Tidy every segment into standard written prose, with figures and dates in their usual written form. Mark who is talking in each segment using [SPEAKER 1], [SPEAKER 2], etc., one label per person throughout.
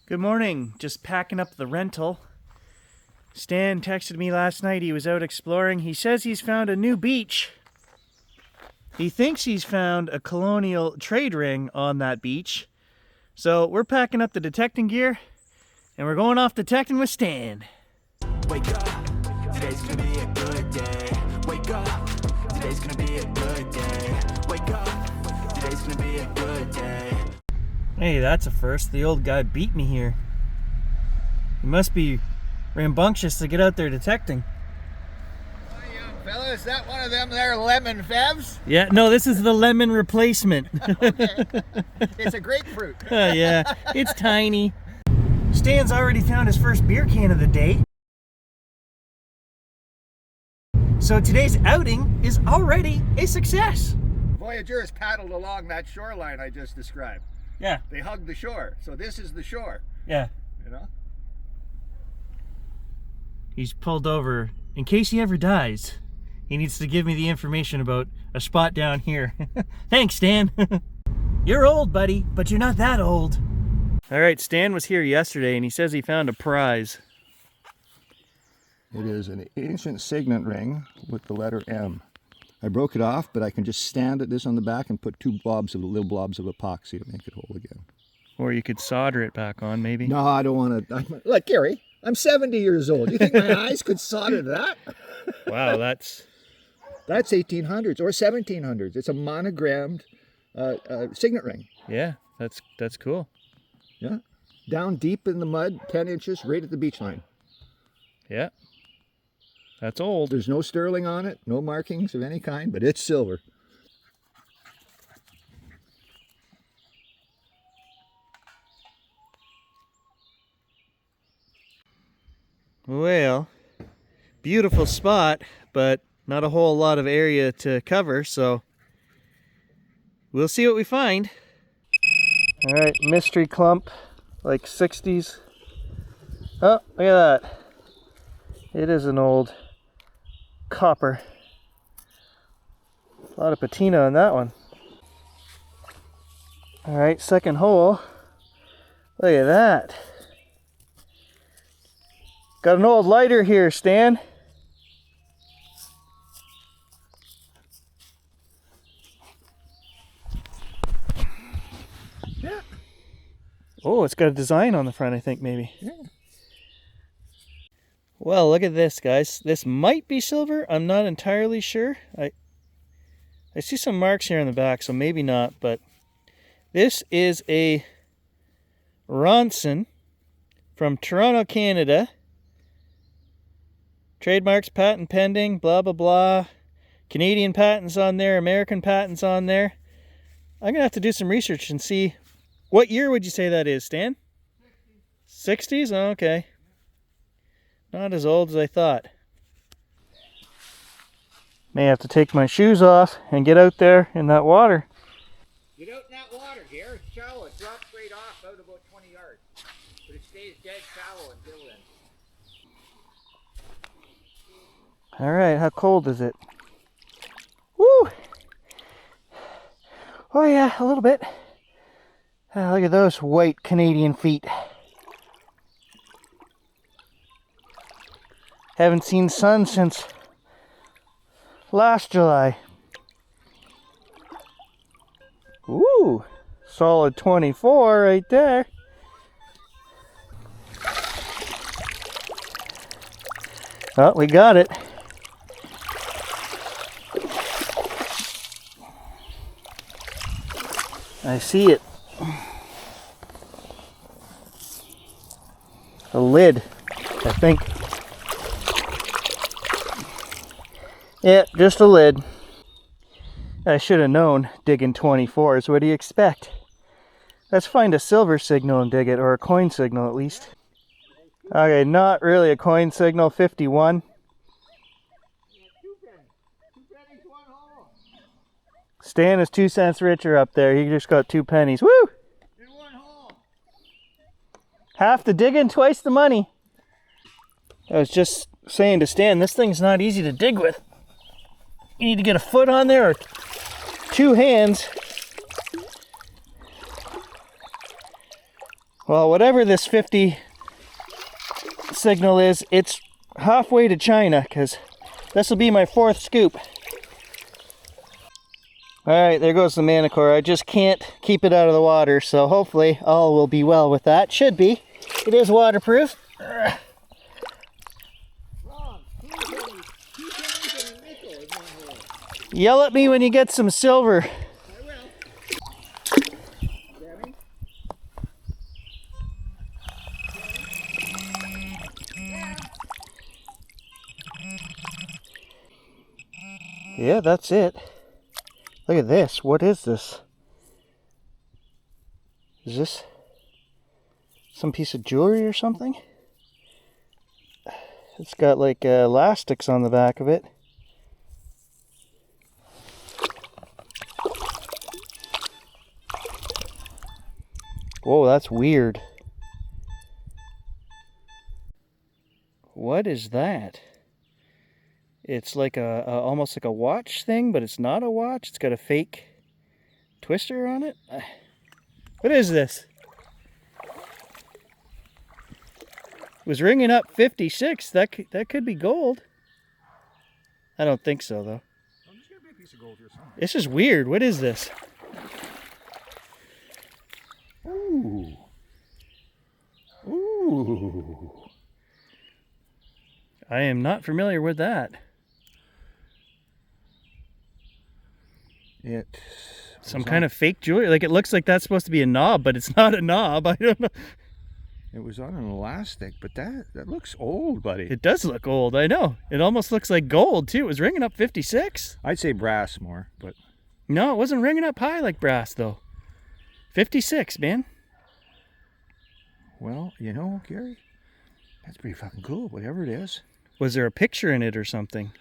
[SPEAKER 1] Good morning. Just packing up the rental. Stan texted me last night. He was out exploring. He says he's found a new beach. He thinks he's found a colonial trade ring on that beach. So we're packing up the detecting gear and we're going off detecting with Stan.
[SPEAKER 2] Wake up, today's gonna be a good day. Wake up, today's gonna be a good day. Wake up, today's gonna be a good day.
[SPEAKER 1] Hey, that's a first. The old guy beat me here. He must be rambunctious to get out there detecting.
[SPEAKER 3] Hi, young fella. Is that one of them there lemon fevs?
[SPEAKER 1] Yeah, no, this is the lemon replacement.
[SPEAKER 3] Okay. It's a grapefruit.
[SPEAKER 1] Yeah, it's tiny. Stan's already found his first beer can of the day. So today's outing is already a success.
[SPEAKER 3] Voyager has paddled along that shoreline I just described.
[SPEAKER 1] Yeah,
[SPEAKER 3] They hugged the shore. So this is the shore,
[SPEAKER 1] yeah.
[SPEAKER 3] you know?
[SPEAKER 1] He's pulled over. In case he ever dies, he needs to give me the information about a spot down here. Thanks, Stan. You're old, buddy, but you're not that old. All right, Stan was here yesterday and he says he found a prize.
[SPEAKER 4] It is an ancient signet ring with the letter M. I broke it off, but I can just stand at this on the back and put little blobs of epoxy to make it whole again.
[SPEAKER 1] Or you could solder it back on, maybe.
[SPEAKER 4] No, I don't want to. Look, Gary, I'm 70 years old. You think my eyes could solder that?
[SPEAKER 1] Wow, that's
[SPEAKER 4] 1800s or 1700s. It's a monogrammed signet ring.
[SPEAKER 1] yeah, that's cool.
[SPEAKER 4] Yeah, down deep in the mud, 10 inches, right at the beach line.
[SPEAKER 1] Yeah, that's old.
[SPEAKER 4] There's no sterling on it, no markings of any kind, but it's silver.
[SPEAKER 1] Well, beautiful spot, but not a whole lot of area to cover, so we'll see what we find. All right, mystery clump, like 60s. Oh, look at that. It is an old copper. A lot of patina on that one. All right, second hole. Look at that. Got an old lighter here, Stan.
[SPEAKER 4] Yeah.
[SPEAKER 1] Oh, it's got a design on the front, I think, maybe.
[SPEAKER 4] Yeah.
[SPEAKER 1] Well, look at this, guys. This might be silver. I'm not entirely sure. I see some marks here on the back, so maybe not, but this is a Ronson from Toronto, Canada. Trademarks, patent pending, blah, blah, blah. Canadian patents on there, American patents on there. I'm going to have to do some research and see. What year would you say that is, Stan? 60s? Oh, okay. Not as old as I thought. May have to take my shoes off and get out there in that water.
[SPEAKER 3] Get out in that water, Gary. It's shallow. It drops straight off out about 20 yards. But it stays dead shallow until then.
[SPEAKER 1] All right, how cold is it? Woo! Oh yeah, a little bit. Look at those white Canadian feet. Haven't seen sun since last July. Ooh, solid 24 right there. Oh, we got it. I see it. A lid, I think. Yeah, just a lid. I should have known digging 24s. What do you expect? Let's find a silver signal and dig it, or a coin signal at least. Okay, not really a coin signal, 51. Stan is 2 cents richer up there. He just got 2 pennies. Woo!
[SPEAKER 3] In one hole.
[SPEAKER 1] Half the digging, twice the money. I was just saying to Stan, this thing's not easy to dig with. You need to get a foot on there or 2 hands. Well, whatever this 50 signal is, it's halfway to China, because this will be my 4th scoop. Alright, there goes the Manicore. I just can't keep it out of the water, so hopefully all will be well with that. Should be. It is waterproof. Yell at me when you get some silver. Yeah, that's it. Look at this. What is this? Is this some piece of jewelry or something? It's got like elastics on the back of it. Whoa, that's weird. What is that? It's like almost like a watch thing, but it's not a watch. It's got a fake twister on it. What is this? It was ringing up 56. That could be gold. I don't think so, though.
[SPEAKER 4] There's gotta be a piece of gold here somewhere.
[SPEAKER 1] This is weird. What is this?
[SPEAKER 4] Ooh. Ooh.
[SPEAKER 1] I am not familiar with that. Some kind of fake jewelry. Like, it looks like that's supposed to be a knob, but it's not a knob. I don't know.
[SPEAKER 4] It was on an elastic, but that looks old, buddy.
[SPEAKER 1] It does look old, I know. It almost looks like gold, too. It was ringing up 56.
[SPEAKER 4] I'd say brass more, but...
[SPEAKER 1] No, it wasn't ringing up high like brass, though. 56, man.
[SPEAKER 4] Well, you know, Gary, that's pretty fucking cool, whatever it is.
[SPEAKER 1] Was there a picture in it or something?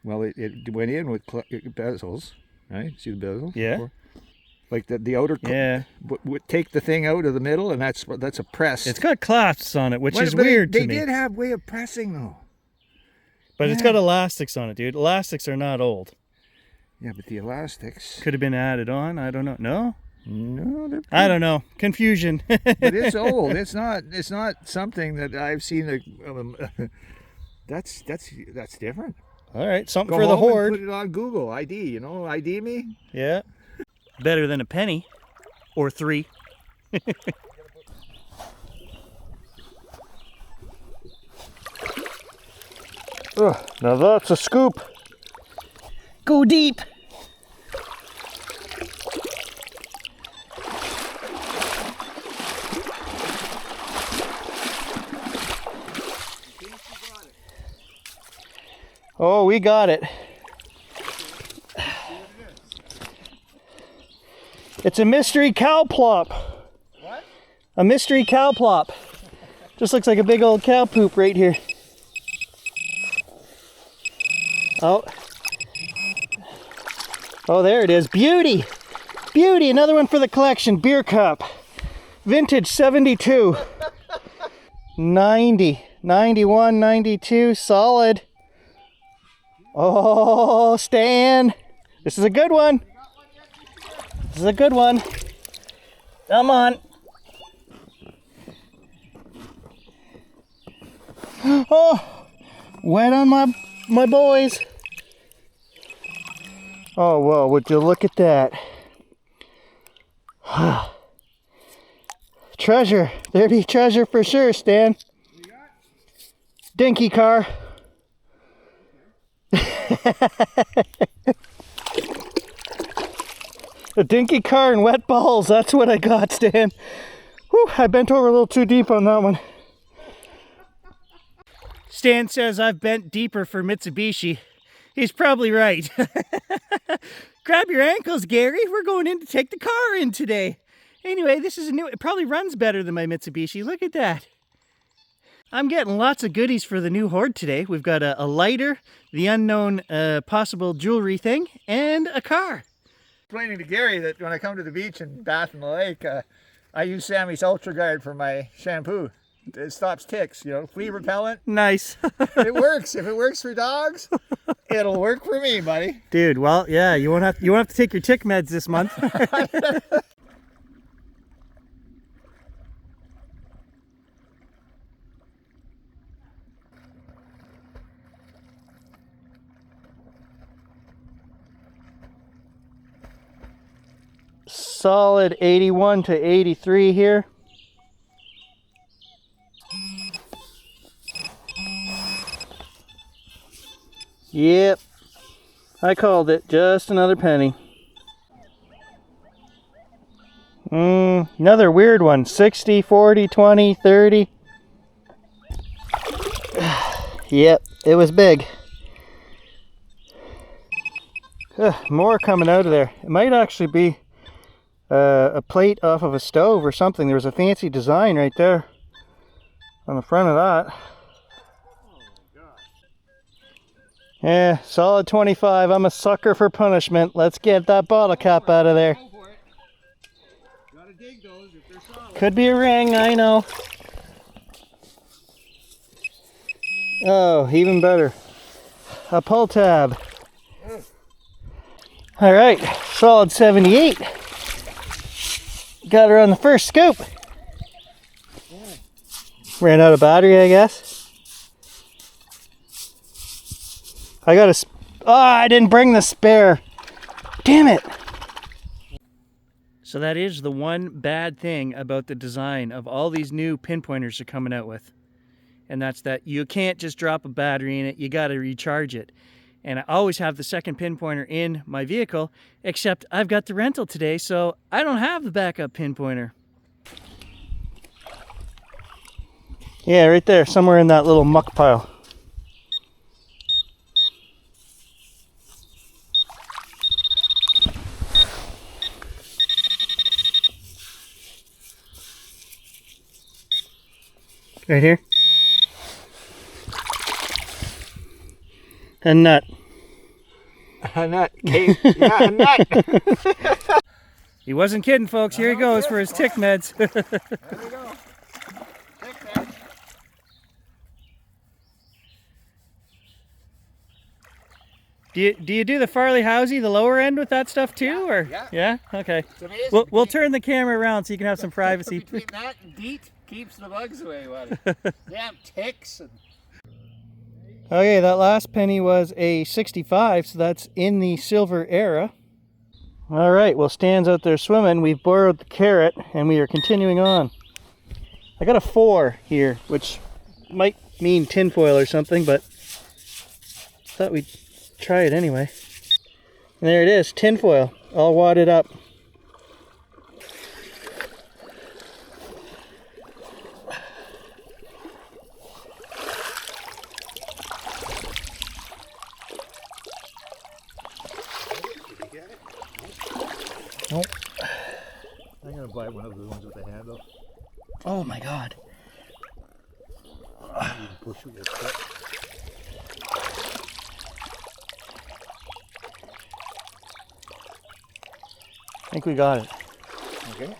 [SPEAKER 4] Well, it went in with bezels, right? See the bezel?
[SPEAKER 1] Yeah.
[SPEAKER 4] Like the outer...
[SPEAKER 1] Yeah.
[SPEAKER 4] Would take the thing out of the middle, and that's a press.
[SPEAKER 1] It's got clasps on it, which
[SPEAKER 4] Well,
[SPEAKER 1] is
[SPEAKER 4] but
[SPEAKER 1] weird to
[SPEAKER 4] They
[SPEAKER 1] me.
[SPEAKER 4] did have way of pressing, though.
[SPEAKER 1] But it's
[SPEAKER 4] Yeah.
[SPEAKER 1] got elastics on it, dude. Elastics are not old.
[SPEAKER 4] Yeah, but the elastics...
[SPEAKER 1] Could have been added on. I don't know. No?
[SPEAKER 4] No, they're
[SPEAKER 1] I don't know. Confusion.
[SPEAKER 4] but it's old. It's not something that I've seen. That's different.
[SPEAKER 1] All right, something
[SPEAKER 4] Go
[SPEAKER 1] for the
[SPEAKER 4] home and
[SPEAKER 1] hoard.
[SPEAKER 4] put it on Google. ID, you know, ID me.
[SPEAKER 1] Yeah. Better than a penny. Or 3. Now that's a scoop. Go deep. Oh, we got it. It's a mystery cow plop.
[SPEAKER 3] What?
[SPEAKER 1] A mystery cow plop. Just looks like a big old cow poop right here. Oh. Oh, there it is. Beauty. Beauty. Another one for the collection. Beer cup. Vintage 72. 90. 91, 92. Solid. Oh, Stan. This is a good one. This is a good one. Come on. Oh, wet on my boys. Oh, well, would you look at that? Treasure. There be treasure for sure, Stan. Dinky car. A dinky car and wet balls. That's what I got, Stan. Whew, I bent over a little too deep on that one. Stan says I've bent deeper for Mitsubishi. He's probably right. Grab your ankles, Gary. We're going in to take the car in today. Anyway, this is a new... It probably runs better than my Mitsubishi. Look at that. I'm getting lots of goodies for the new hoard today. We've got a lighter, the unknown possible jewelry thing, and a car.
[SPEAKER 3] Explaining to Gary that when I come to the beach in Bath and the Lake, I use Sammy's Ultra Guard for my shampoo. It stops ticks, you know, flea repellent.
[SPEAKER 1] Nice.
[SPEAKER 3] It works. If it works for dogs, it'll work for me, buddy.
[SPEAKER 1] Dude, well, yeah, you won't have to take your tick meds this month. solid 81 to 83 here. Yep, I called it. Just another penny. Another weird one. 60, 40, 20, 30. Yep, it was big. More coming out of there. It might actually be a plate off of a stove or something. There was a fancy design right there on the front of that. Yeah, solid 25. I'm a sucker for punishment. Let's get that bottle cap out of there.
[SPEAKER 3] Go for it. Gotta dig those if they're solid.
[SPEAKER 1] Could be a ring, I know. Oh, even better. A pull tab. All right, solid 78. Got her on the first scoop. Ran out of battery, I guess. I got a... I didn't bring the spare. Damn it. So that is the one bad thing about the design of all these new pinpointers they're coming out with. And that's that you can't just drop a battery in it, you gotta recharge it. And I always have the second pinpointer in my vehicle, except I've got the rental today, so I don't have the backup pinpointer. Yeah, right there, somewhere in that little muck pile. Right here. A nut.
[SPEAKER 3] A nut. Yeah, a nut.
[SPEAKER 1] He wasn't kidding, folks. Here he goes for his tick meds.
[SPEAKER 3] There we go. Tick meds.
[SPEAKER 1] Do you do the Farley Housey, the lower end with that stuff too, or
[SPEAKER 3] yeah.
[SPEAKER 1] Okay.
[SPEAKER 3] It's amazing.
[SPEAKER 1] We'll turn the camera around so you can have some privacy.
[SPEAKER 3] Between that and DEET keeps the bugs away, buddy. Damn ticks. And...
[SPEAKER 1] Okay, that last penny was a 65, so that's in the silver era. All right, well, Stan's out there swimming. We've borrowed the carrot, and we are continuing on. I got a 4 here, which might mean tinfoil or something, but thought we'd try it anyway. And there it is, tinfoil, all wadded up. Nope.
[SPEAKER 4] I'm gonna buy one of the ones with the handle.
[SPEAKER 1] Oh my God.
[SPEAKER 4] You can push with your foot.
[SPEAKER 1] I think we got it.
[SPEAKER 4] Okay.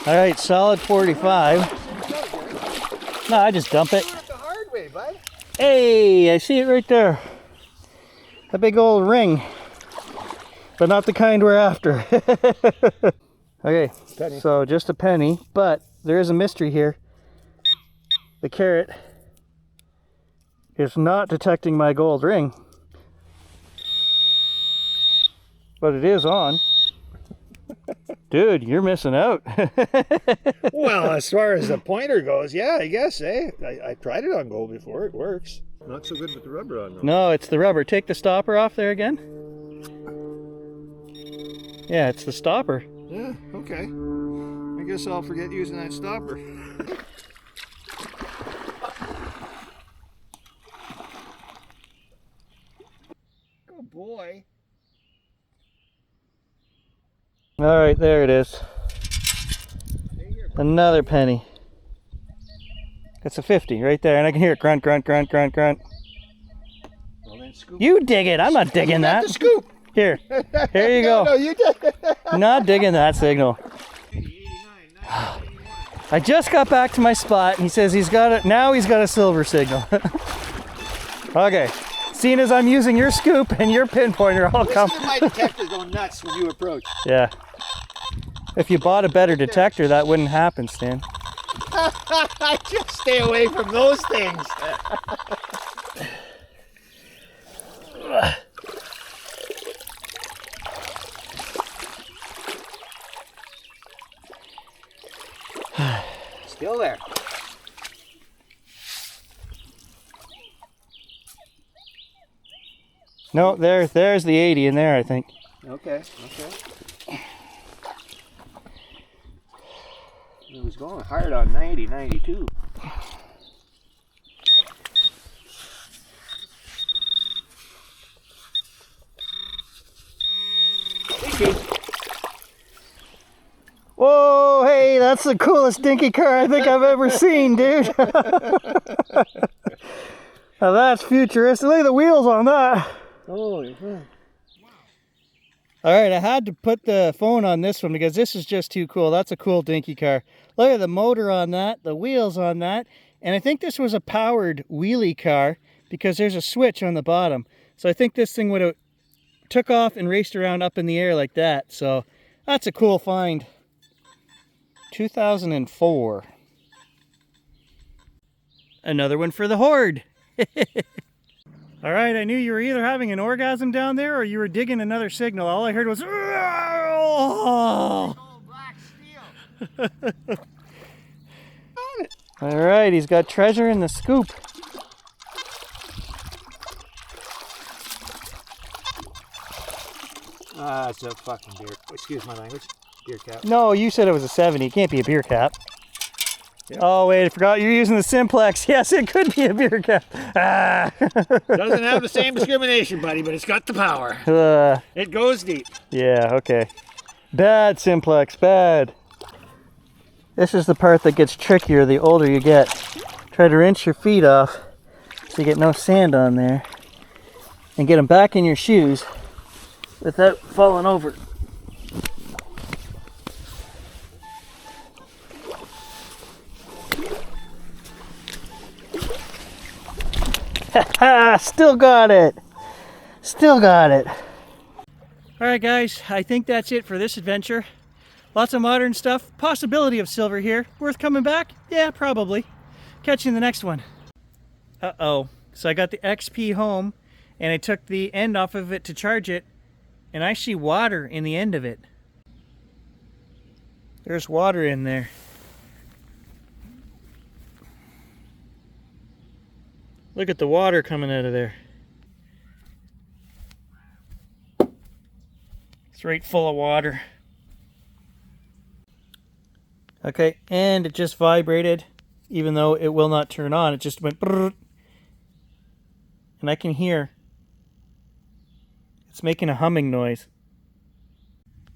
[SPEAKER 1] All right, solid 45. No, I just dump it.
[SPEAKER 3] Do it the hard way, bud.
[SPEAKER 1] Hey, I see it right there. A big old ring. But not the kind we're after. Okay,
[SPEAKER 4] Penny.
[SPEAKER 1] so just a penny, but there is a mystery here. The carrot is not detecting my gold ring. But it is on. Dude, you're missing out.
[SPEAKER 4] Well, as far as the pointer goes, yeah, I guess, eh? I tried it on gold before, it works. Not so good with the rubber on though.
[SPEAKER 1] No, it's the rubber. Take the stopper off there again. Yeah, it's the stopper.
[SPEAKER 4] Yeah, okay. I guess I'll forget using that stopper.
[SPEAKER 3] Good boy.
[SPEAKER 1] All right, there it is. Another penny. It's a 50 right there, and I can hear it grunt, grunt, grunt, grunt, grunt.
[SPEAKER 4] Well, then scoop.
[SPEAKER 1] You dig it. I'm not digging that.
[SPEAKER 4] The scoop.
[SPEAKER 1] Here you go.
[SPEAKER 3] No, you did.
[SPEAKER 1] Not digging that signal. I just got back to my spot, and he says he's got it. Now he's got a silver signal. Okay. Seeing as I'm using your scoop and your pinpointer, I'll come.
[SPEAKER 3] Listen to my detector go nuts when you approach.
[SPEAKER 1] Yeah. If you bought a better detector, that wouldn't happen, Stan.
[SPEAKER 3] Just stay away from those things. Still there.
[SPEAKER 1] No, there's the 80 in there, I think.
[SPEAKER 3] Okay. It was going hard on 90, 92.
[SPEAKER 1] Whoa, hey, that's the coolest dinky car I think I've ever seen, dude. Now that's futuristic. Look at the wheels on that.
[SPEAKER 3] Holy fuck.
[SPEAKER 1] All right, I had to put the phone on this one because this is just too cool. That's a cool dinky car. Look at the motor on that, the wheels on that. And I think this was a powered wheelie car because there's a switch on the bottom. So I think this thing would have took off and raced around up in the air like that. So that's a cool find. 2004. Another one for the hoard. All right, I knew you were either having an orgasm down there or you were digging another signal. All I heard was, oh! All right, he's got treasure in the scoop.
[SPEAKER 3] Ah, it's a fucking beer. Excuse my language. Beer cap.
[SPEAKER 1] No, you said it was a 70. It can't be a beer cap. Yep. Oh, wait, I forgot you're using the Simplex. Yes, it could be a beer cap. Ah.
[SPEAKER 3] Doesn't have the same discrimination, buddy, but it's got the power. It goes deep.
[SPEAKER 1] Yeah, okay. Bad Simplex, bad. This is the part that gets trickier the older you get. Try to rinse your feet off so you get no sand on there. And get them back in your shoes without falling over. Still got it. Still got it. Alright guys, I think that's it for this adventure. Lots of modern stuff. Possibility of silver here. Worth coming back? Yeah, probably. Catch you in the next one. Uh-oh. So I got the XP home and I took the end off of it to charge it and I see water in the end of it. There's water in there. Look at the water coming out of there. It's right full of water. Okay, and it just vibrated, even though it will not turn on. It just went brrr, and I can hear it's making a humming noise.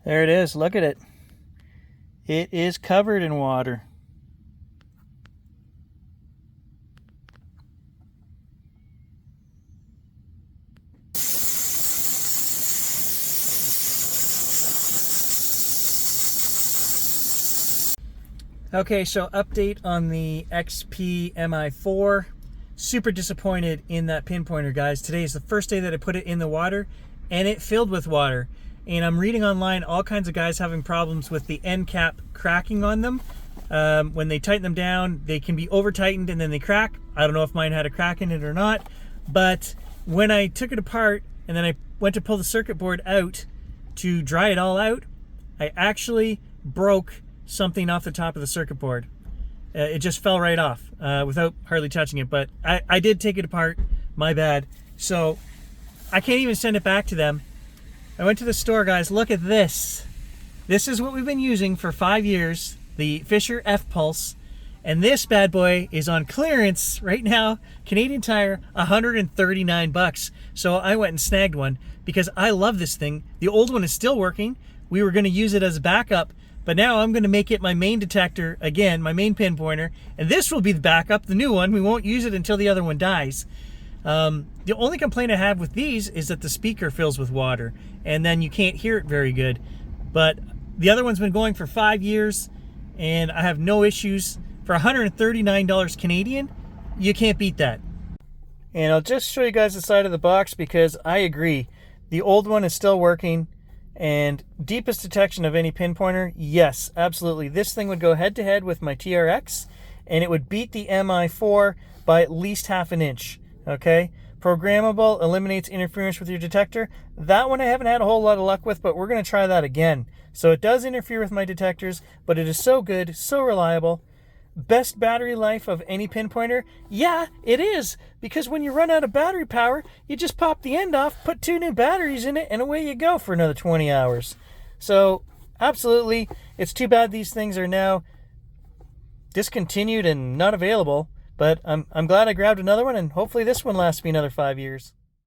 [SPEAKER 1] There it is, look at it. It is covered in water. Okay, so update on the XP MI4. Super disappointed in that pinpointer, guys. Today is the first day that I put it in the water, and it filled with water. And I'm reading online all kinds of guys having problems with the end cap cracking on them. When they tighten them down, they can be over tightened and then they crack. I don't know if mine had a crack in it or not, but when I took it apart and then I went to pull the circuit board out to dry it all out, I actually broke something off the top of the circuit board. It just fell right off without hardly touching it, but I did take it apart, my bad. So I can't even send it back to them. I went to the store, guys. Look at this. This is what we've been using for 5 years, the Fisher F-Pulse, and this bad boy is on clearance right now. Canadian Tire, 139 bucks. So I went and snagged one because I love this thing. The old one is still working. We were going to use it as a backup, but now I'm going to make it my main detector again, my main pinpointer, and this will be the backup, the new one. We won't use it until the other one dies. The only complaint I have with these is that the speaker fills with water, and then you can't hear it very good. But the other one's been going for 5 years, and I have no issues. For $139 Canadian, you can't beat that. And I'll just show you guys the side of the box because I agree. The old one is still working. And deepest detection of any pinpointer, yes, absolutely. This thing would go head to head with my TRX, and it would beat the MI4 by at least half an inch, okay? Programmable, eliminates interference with your detector. That one I haven't had a whole lot of luck with, but we're going to try that again. So it does interfere with my detectors, but it is so good, so reliable. Best battery life of any pinpointer? Yeah, it is. Because when you run out of battery power, you just pop the end off, put 2 new batteries in it, and away you go for another 20 hours. So, absolutely, it's too bad these things are now discontinued and not available. But I'm glad I grabbed another one, and hopefully this one lasts me another 5 years.